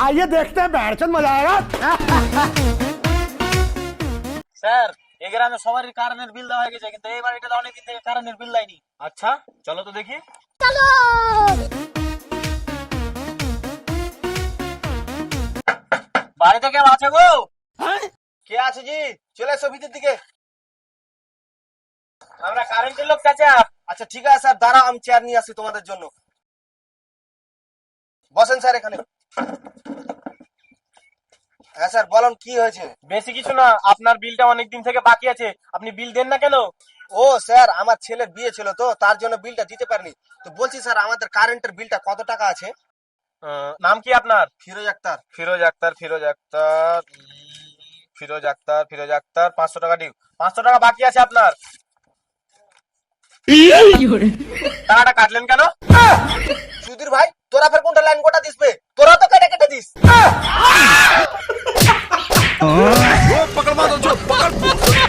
आइए देखते हैं बैठचंद मजा आएगा। স্যার এই গ্রামে সবারই কারেন্টের বিল দেওয়া হয়ে গেছে, কিন্তু এই বাড়িটাতে অনেকদিন থেকে কারেন্টের বিল দেয়নি। আচ্ছা চলো তো দেখি। বাড়িতে কেউ আছে গো? কে আছে জি? চলে এসো ভিতর দিকে। আমরা কারেন্টের লোক চাচা। আচ্ছা ঠিক আছে স্যার, দাঁড়াও আমি চেয়ার নিয়ে আসি তোমাদের জন্য। বসেন স্যার এখানে। হ্যাঁ স্যার বলুন কি হয়েছে? বেশি কিছু না, আপনার বিলটা অনেক দিন থেকে বাকি আছে, আপনি বিল দেন না কেন? ও স্যার, আমার ছেলের বিয়ে ছিল তো তার জন্য বিলটা দিতে পারিনি। তো বলছি স্যার আমাদের কারেন্টের বিলটা কত টাকা আছে? নাম কি আপনার? ফিরোজ আক্তার। ফিরোজ আক্তার, ফিরোজ আক্তার, ফিরোজ আক্তার, ফিরোজ আক্তার, 500 টাকা ডিউ। 500 টাকা বাকি আছে আপনার। টাকাটা কাটলেন কেন? সুধীর ভাই তোরা ফের কোনটা লাইন কোটা দিস বে? তোরা তো কেটে কেটে দিস।